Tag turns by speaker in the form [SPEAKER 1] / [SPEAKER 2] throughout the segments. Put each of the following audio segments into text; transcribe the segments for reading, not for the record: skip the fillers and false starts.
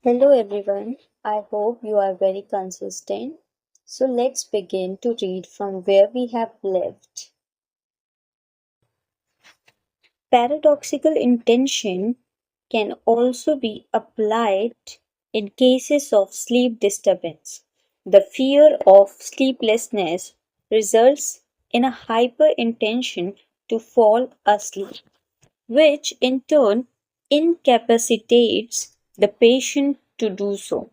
[SPEAKER 1] Hello everyone, I hope you are very consistent. So let's begin to read from where we have left. Paradoxical intention can also be applied in cases of sleep disturbance. The fear of sleeplessness results in a hyper intention to fall asleep, which in turn incapacitates the patient to do so.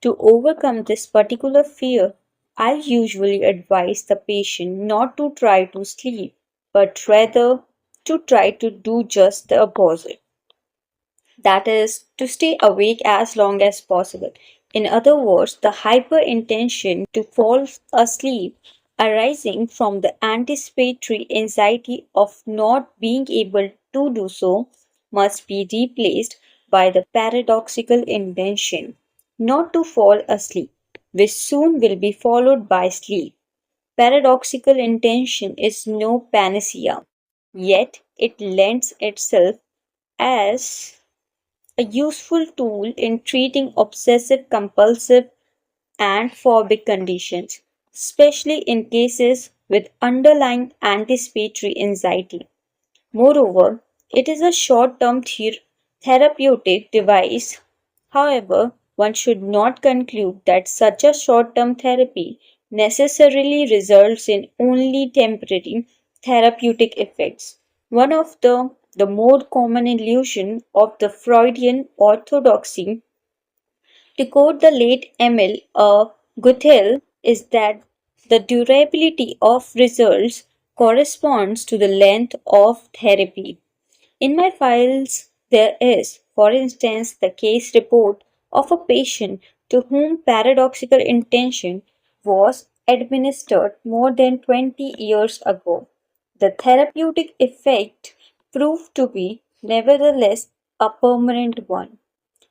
[SPEAKER 1] To overcome this particular fear, I usually advise the patient not to try to sleep, but rather to try to do just the opposite. That is, to stay awake as long as possible. In other words, the hyper intention to fall asleep arising from the anticipatory anxiety of not being able to do so must be replaced by the paradoxical intention not to fall asleep, which soon will be followed by sleep. Paradoxical intention is no panacea, yet it lends itself as a useful tool in treating obsessive compulsive and phobic conditions, especially in cases with underlying anticipatory anxiety. Moreover, it is a short term therapeutic device. However, one should not conclude that such a short term therapy necessarily results in only temporary therapeutic effects. One of the more common illusion of the Freudian orthodoxy, to quote the late Emil Guthel, is that the durability of results corresponds to the length of therapy. In my files, there is, for instance, the case report of a patient to whom paradoxical intention was administered more than 20 years ago. The therapeutic effect proved to be, nevertheless, a permanent one.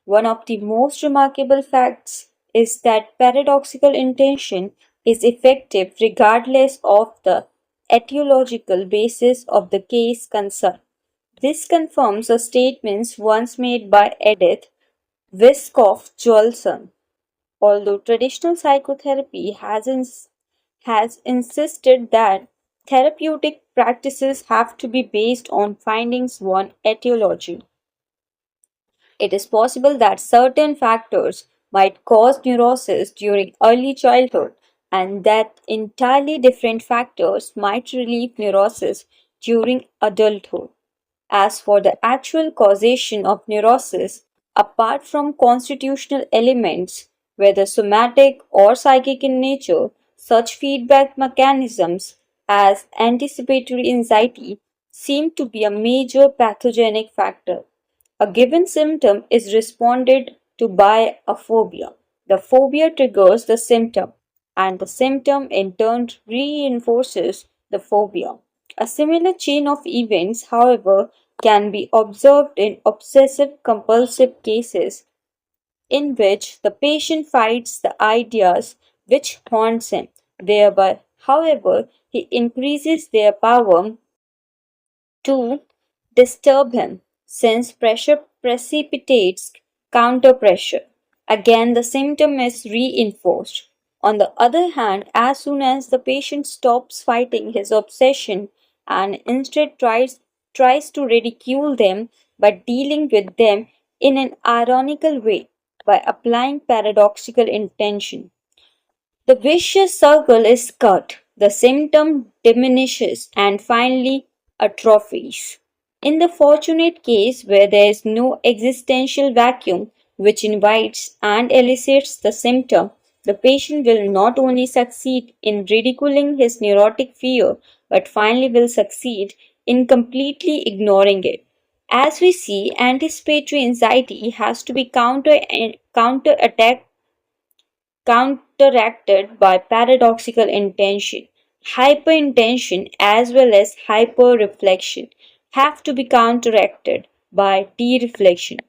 [SPEAKER 1] One of the most remarkable facts is that paradoxical intention is effective regardless of the etiological basis of the case concerned. This confirms a statement once made by Edith Wiskoff Joelson. Although traditional psychotherapy has insisted that therapeutic practices have to be based on findings one etiology, it is possible that certain factors might cause neurosis during early childhood and that entirely different factors might relieve neurosis during adulthood. As for the actual causation of neurosis, apart from constitutional elements, whether somatic or psychic in nature, such feedback mechanisms as anticipatory anxiety seem to be a major pathogenic factor. A given symptom is responded to by a phobia. The phobia triggers the symptom, and the symptom in turn reinforces the phobia. A similar chain of events, however, can be observed in obsessive compulsive cases in which the patient fights the ideas which haunts him. Thereby, however, he increases their power to disturb him, since pressure precipitates counter pressure. Again, the symptom is reinforced. On the other hand, as soon as the patient stops fighting his obsession and instead tries to ridicule them by dealing with them in an ironical way by applying paradoxical intention, the vicious circle is cut, the symptom diminishes, and finally atrophies. In the fortunate case where there is no existential vacuum which invites and elicits the symptom, the patient will not only succeed in ridiculing his neurotic fear, but finally will succeed in completely ignoring it. As we see, anticipatory anxiety has to be counteracted by paradoxical intention. Hyperintention as well as hyperreflection have to be counteracted by dereflection.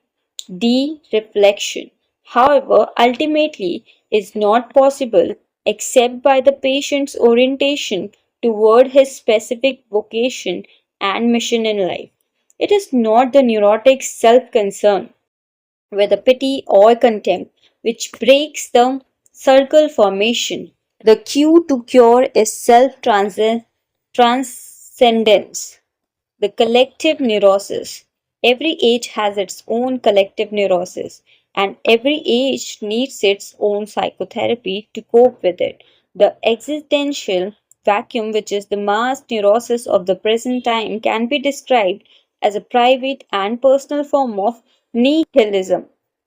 [SPEAKER 1] Dereflection, however, ultimately is not possible except by the patient's orientation toward his specific vocation and mission in life. It is not the neurotic's self concern whether pity or contempt, which breaks the circle formation. The cue to cure is self transcendence. The collective neurosis. Every age has its own collective neurosis, and every age needs its own psychotherapy to cope with it. The existential vacuum, which is the mass neurosis of the present time, can be described as a private and personal form of nihilism.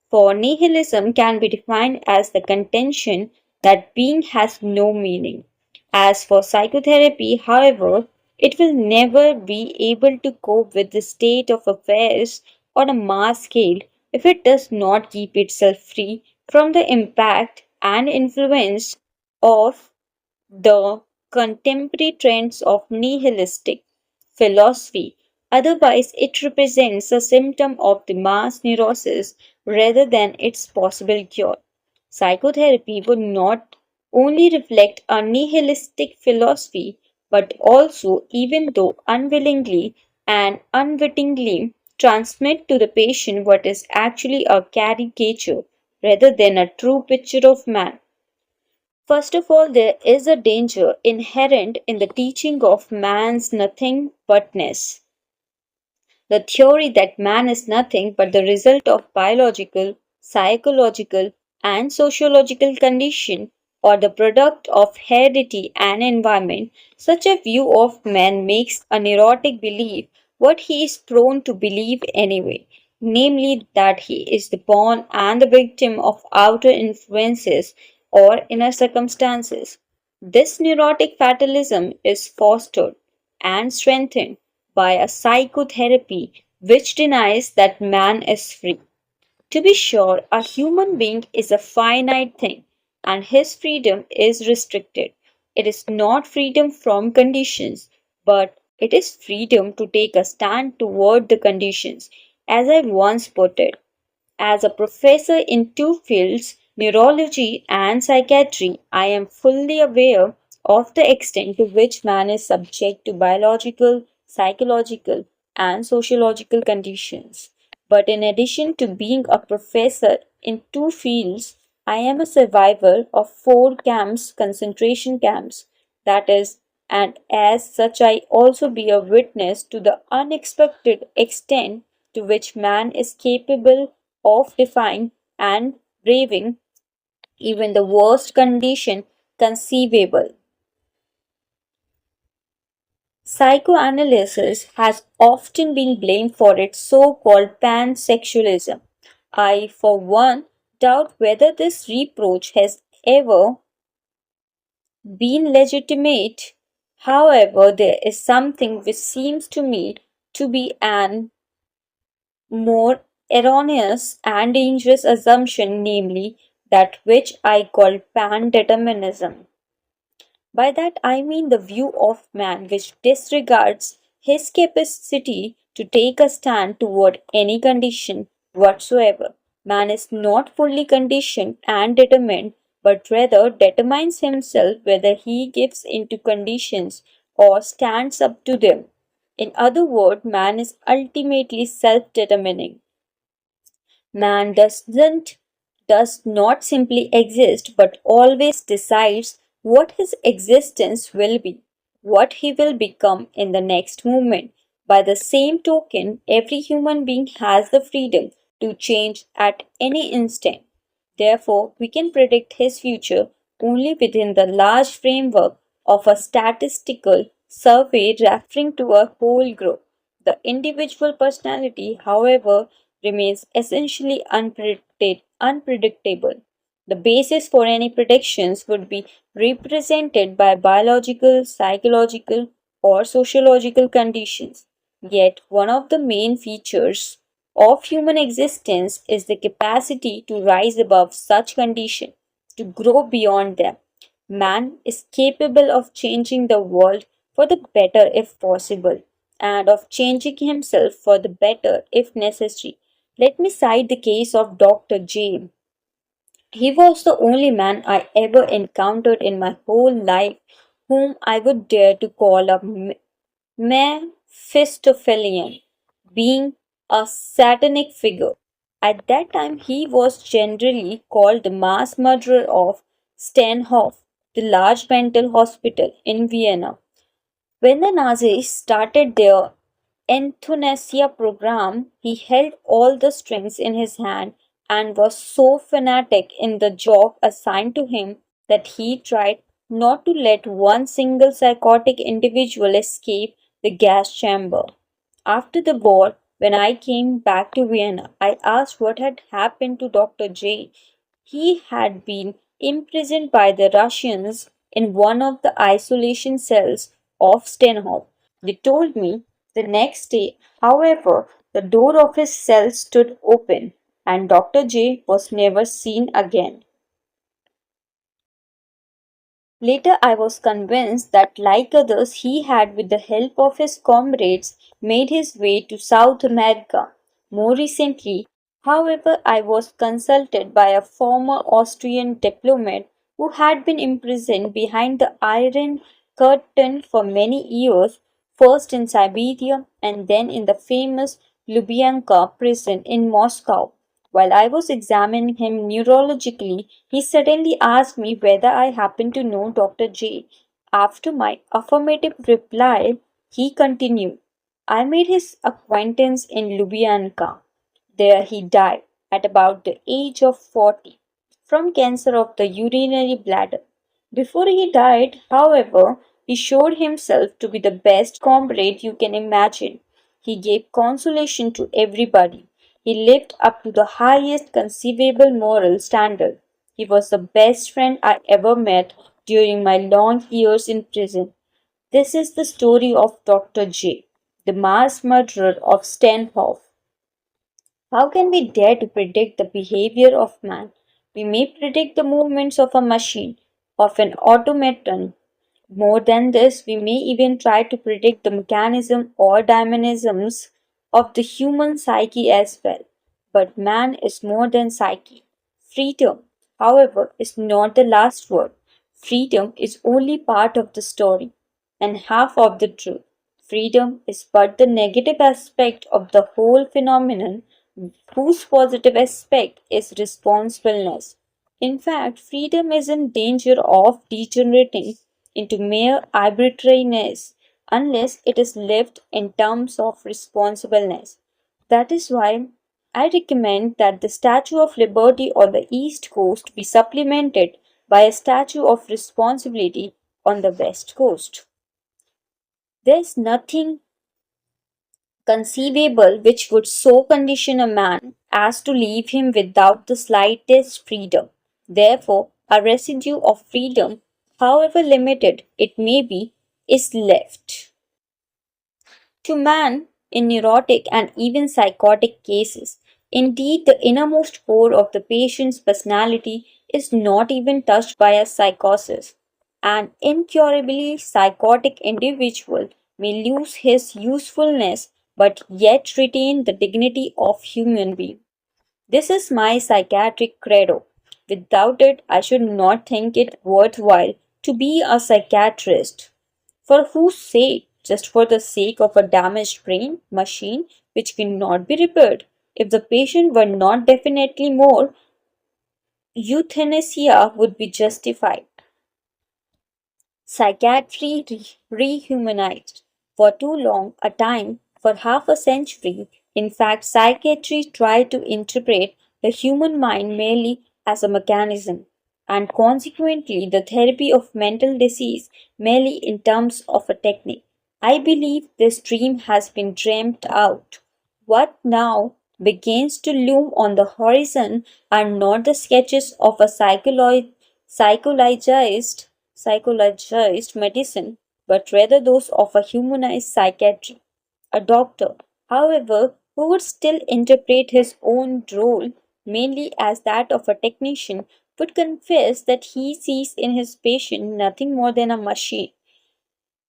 [SPEAKER 1] For nihilism can be defined as the contention that being has no meaning. As for psychotherapy, however, it will never be able to cope with the state of affairs on a mass scale if it does not keep itself free from the impact and influence of the contemporary trends of nihilistic philosophy. Otherwise, it represents a symptom of the mass neurosis rather than its possible cure. Psychotherapy would not only reflect a nihilistic philosophy, but also, even though unwillingly and unwittingly, transmit to the patient what is actually a caricature rather than a true picture of man. First of all, there is a danger inherent in the teaching of man's nothing butness. The theory that man is nothing but the result of biological, psychological, and sociological condition or the product of heredity and environment, such a view of man makes a neurotic believe what he is prone to believe anyway, namely that he is the pawn and the victim of outer influences or inner circumstances. This neurotic fatalism is fostered and strengthened by a psychotherapy which denies that man is free. To be sure, a human being is a finite thing and his freedom is restricted. It is not freedom from conditions, but it is freedom to take a stand toward the conditions. As I once put it, as a professor in two fields, neurology and psychiatry, I am fully aware of the extent to which man is subject to biological, psychological, and sociological conditions. But in addition to being a professor in two fields, I am a survivor of four camps, concentration camps, that is, and as such, I also be a witness to the unexpected extent to which man is capable of defying and braving even the worst condition conceivable. Psychoanalysis has often been blamed for its so called pansexualism. I, for one, doubt whether this reproach has ever been legitimate. However, there is something which seems to me to be an more erroneous and dangerous assumption, namely that which I call pan-determinism. By that I mean the view of man which disregards his capacity to take a stand toward any condition whatsoever. Man is not fully conditioned and determined, but rather determines himself whether he gives into conditions or stands up to them. In other words, man is ultimately self determining. Man does not simply exist but always decides what his existence will be, what he will become in the next moment. By the same token, every human being has the freedom to change at any instant. Therefore, we can predict his future only within the large framework of a statistical survey referring to a whole group. The individual personality, however, remains essentially unpredictable. The basis for any predictions would be represented by biological, psychological, or sociological conditions. Yet, one of the main features of human existence is the capacity to rise above such conditions, to grow beyond them. Man is capable of changing the world for the better if possible, and of changing himself for the better if necessary. Let me cite the case of Dr. J. He was the only man I ever encountered in my whole life whom I would dare to call a Mephistophelian, being a satanic figure. At that time, he was generally called the mass murderer of Steinhof, the large mental hospital in Vienna. When the Nazis started their euthanasia program, he held all the strings in his hand and was so fanatic in the job assigned to him that he tried not to let one single psychotic individual escape the gas chamber. After the war, when I came back to Vienna, I asked what had happened to Dr. J. He had been imprisoned by the Russians in one of the isolation cells of Stenhof. They told me the next day, however, the door of his cell stood open and Dr. J was never seen again. Later, I was convinced that, like others, he had, with the help of his comrades, made his way to South America. More recently, however, I was consulted by a former Austrian diplomat who had been imprisoned behind the Iron Curtain for many years, first in Siberia and then in the famous Lubyanka prison in Moscow. While I was examining him neurologically, he suddenly asked me whether I happened to know Dr. J. After my affirmative reply, he continued, I made his acquaintance in Lubyanka. There he died at about the age of 40 from cancer of the urinary bladder. Before he died, however, he showed himself to be the best comrade you can imagine. He gave consolation to everybody. He lived up to the highest conceivable moral standard. He was the best friend I ever met during my long years in prison. This is the story of Dr. J, the mass murderer of Stenhof. How can we dare to predict the behavior of man? We may predict the movements of a machine, of an automaton. More than this, we may even try to predict the mechanism or dynamisms of the human psyche as well. But man is more than psyche. Freedom, however, is not the last word. Freedom is only part of the story and half of the truth. Freedom is but the negative aspect of the whole phenomenon, whose positive aspect is responsibleness. In fact, freedom is in danger of degenerating into mere arbitrariness unless it is lived in terms of responsibleness. That is why I recommend that the Statue of Liberty on the East Coast be supplemented by a Statue of Responsibility on the West Coast. There is nothing conceivable which would so condition a man as to leave him without the slightest freedom. Therefore, a residue of freedom, however limited it may be, is left. To man, in neurotic and even psychotic cases, indeed the innermost core of the patient's personality is not even touched by a psychosis. An incurably psychotic individual may lose his usefulness but yet retain the dignity of human being. This is my psychiatric credo. Without it, I should not think it worthwhile to be a psychiatrist. For whose sake? Just for the sake of a damaged brain machine which cannot be repaired. If the patient were not definitely more, euthanasia would be justified. Psychiatry rehumanized for too long a time, for half a century. In fact, psychiatry tried to interpret the human mind merely as a mechanism, and consequently, the therapy of mental disease merely in terms of a technique. I believe this dream has been dreamt out. What now begins to loom on the horizon are not the sketches of a psychologized psychologized medicine, but rather those of a humanized psychiatry. A doctor, however, who would still interpret his own role mainly as that of a technician, would confess that he sees in his patient nothing more than a machine,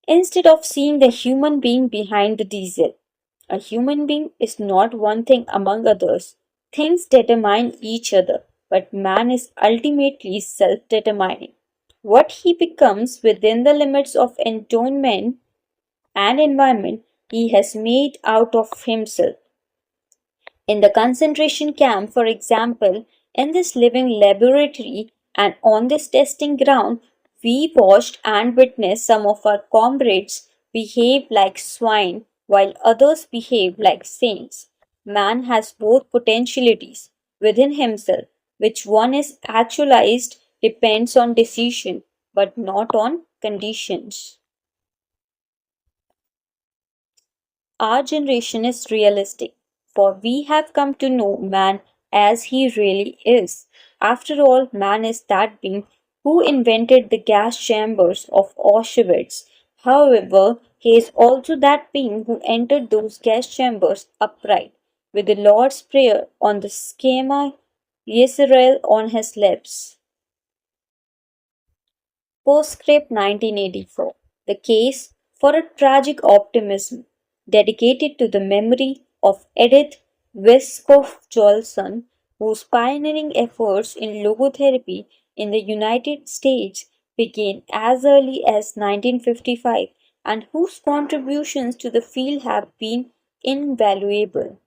[SPEAKER 1] instead of seeing the human being behind the diesel. A human being is not one thing among others. Things determine each other, but man is ultimately self determining. What he becomes within the limits of entombment and environment he has made out of himself. In the concentration camp, for example, in this living laboratory and on this testing ground, we watched and witnessed some of our comrades behave like swine while others behave like saints. Man has both potentialities within himself. Which one is actualized depends on decision, but not on conditions. Our generation is realistic, for we have come to know man as he really is. After all, man is that being who invented the gas chambers of Auschwitz. However, he is also that being who entered those gas chambers upright, with the Lord's Prayer on the schema Yisrael on his lips. Postscript 1984. The case for a tragic optimism, dedicated to the memory of Edith Westcott Johnson, whose pioneering efforts in logotherapy in the United States began as early as 1955 and whose contributions to the field have been invaluable.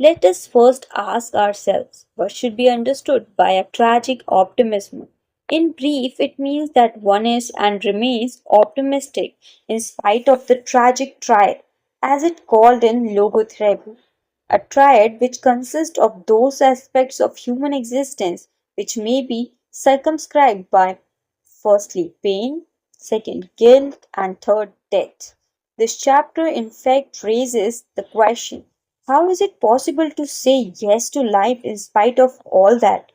[SPEAKER 1] Let us first ask ourselves what should be understood by a tragic optimism. In brief, it means that one is and remains optimistic in spite of the tragic triad, as it called in logotherapy, a triad which consists of those aspects of human existence which may be circumscribed by firstly pain, second guilt, and third death. This chapter, in fact, raises the question how is it possible to say yes to life in spite of all that?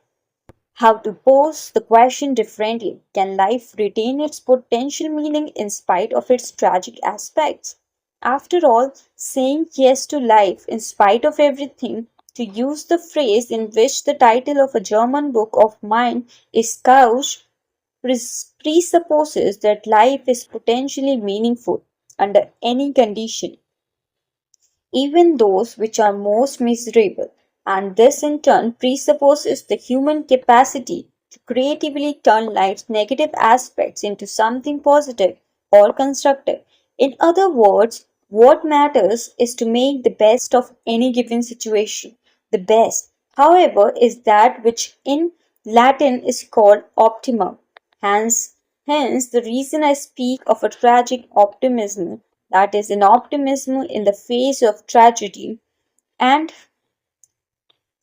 [SPEAKER 1] How to pose the question differently? Can life retain its potential meaning in spite of its tragic aspects? After all, saying yes to life in spite of everything, to use the phrase in which the title of a German book of mine is couched, presupposes that life is potentially meaningful under any condition even those which are most miserable, and this in turn presupposes the human capacity to creatively turn life's negative aspects into something positive or constructive. In other words, what matters is to make the best of any given situation. The best, however, is that which in Latin is called optimum. Hence, the reason I speak of a tragic optimism, that is, an optimism in the face of tragedy, and,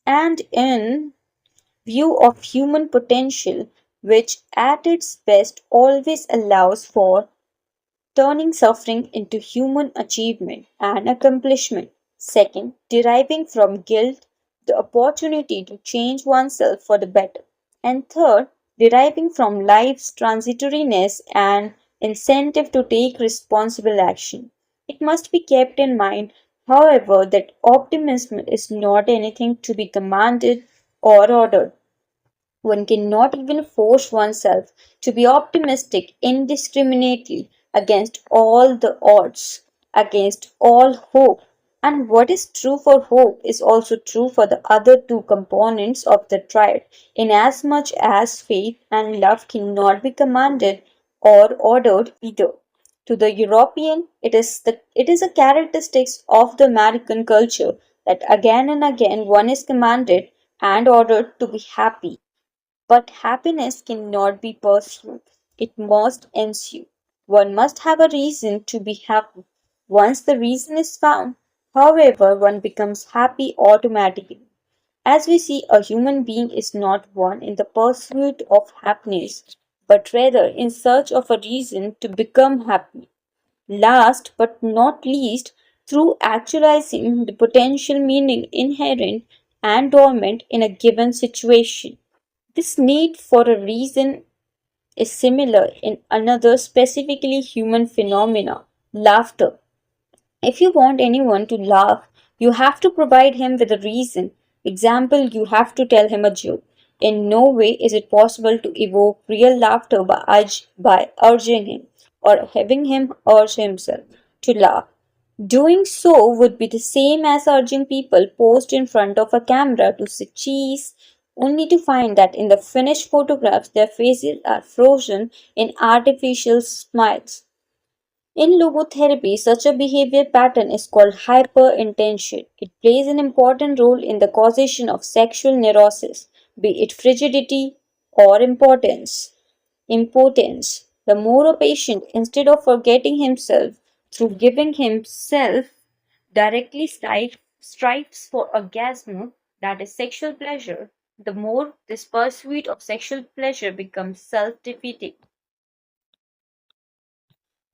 [SPEAKER 1] and in view of human potential, which at its best always allows for turning suffering into human achievement and accomplishment. Second, deriving from guilt the opportunity to change oneself for the better. And third, deriving from life's transitoriness an incentive to take responsible action. It must be kept in mind, however, that optimism is not anything to be commanded or ordered. One cannot even force oneself to be optimistic indiscriminately against all the odds, against all hope. And what is true for hope is also true for the other two components of the triad, inasmuch as faith and love cannot be commanded or ordered either. To the European, it is a characteristic of the American culture that again and again one is commanded and ordered to be happy, but happiness cannot be pursued, it must ensue. One must have a reason to be happy. Once the reason is found, however, one becomes happy automatically. As we see, a human being is not one in the pursuit of happiness, but rather in search of a reason to become happy. Last but not least, through actualizing the potential meaning inherent and dormant in a given situation. This need for a reason is similar in another specifically human phenomena, laughter. If you want anyone to laugh, you have to provide him with a reason. Example, you have to tell him a joke. In no way is it possible to evoke real laughter by urging him or having him urge himself to laugh. Doing so would be the same as urging people posed in front of a camera to say cheese, only to find that in the finished photographs their faces are frozen in artificial smiles. In logotherapy, such a behavior pattern is called hyperintention. It plays an important role in the causation of sexual neurosis, be it frigidity or impotence. The more a patient, instead of forgetting himself through giving himself directly strives for orgasm, that is sexual pleasure, the more this pursuit of sexual pleasure becomes self defeating.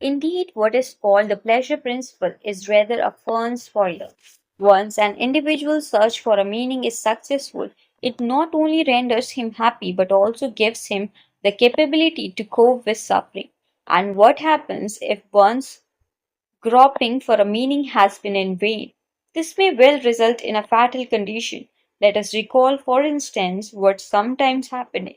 [SPEAKER 1] Indeed, what is called the pleasure principle is rather a fun spoiler. Once an individual's search for a meaning is successful, it not only renders him happy but also gives him the capability to cope with suffering. And what happens if one's groping for a meaning has been in vain? This may well result in a fatal condition. Let us recall, for instance, what sometimes happens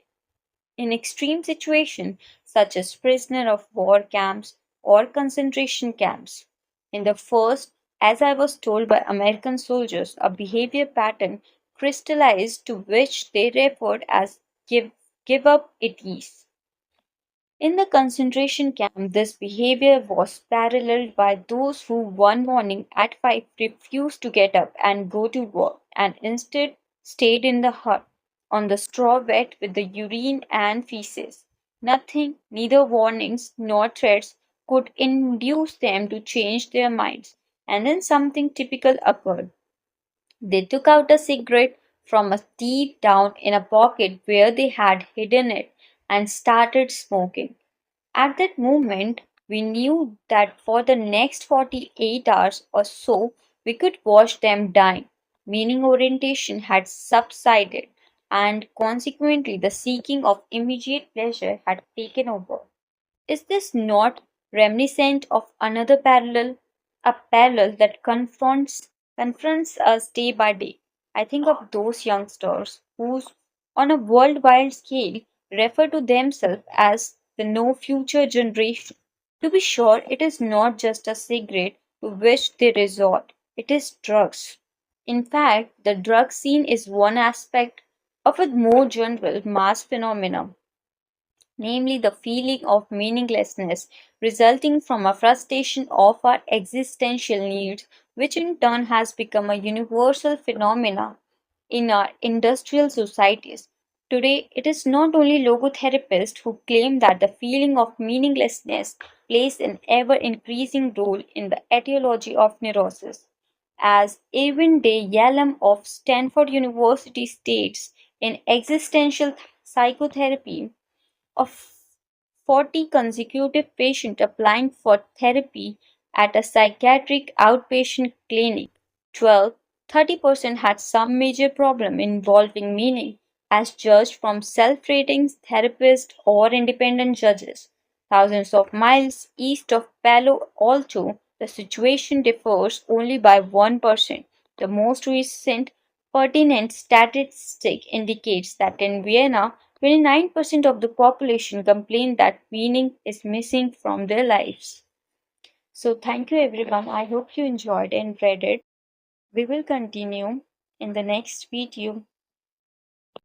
[SPEAKER 1] in extreme situations such as prisoner of war camps or concentration camps. In the first, as I was told by American soldiers, a behavior pattern crystallized to which they referred as give up at ease. In the concentration camp, this behavior was paralleled by those who one morning at 5 refused to get up and go to work and instead stayed in the hut on the straw wet with the urine and feces. Nothing, neither warnings nor threats, could induce them to change their minds. And then something typical occurred. They took out a cigarette from a deep down in a pocket where they had hidden it and started smoking. At that moment, we knew that for the next 48 hours or so, we could watch them dying. Meaning orientation had subsided, and consequently, the seeking of immediate pleasure had taken over. Is this not reminiscent of another parallel, a parallel that confronts us day by day? I think of those youngsters who, on a worldwide scale, refer to themselves as the no future generation. To be sure, it is not just a cigarette to which they resort, it is drugs. In fact, the drug scene is one aspect of a more general mass phenomenon, namely the feeling of meaninglessness resulting from a frustration of our existential needs, which in turn has become a universal phenomenon in our industrial societies. Today, it is not only logotherapists who claim that the feeling of meaninglessness plays an ever increasing role in the etiology of neurosis. As Irwin de Yalom of Stanford University states in Existential Psychotherapy, of 40 consecutive patients applying for therapy at a psychiatric outpatient clinic, 30% had some major problem involving meaning, as judged from self ratings, therapists, or independent judges. Thousands of miles east of Palo Alto, the situation differs only by 1%. The most recent pertinent statistic indicates that in Vienna, 29% of the population complain that meaning is missing from their lives. So, thank you everyone. I hope you enjoyed and read it. We will continue in the next video.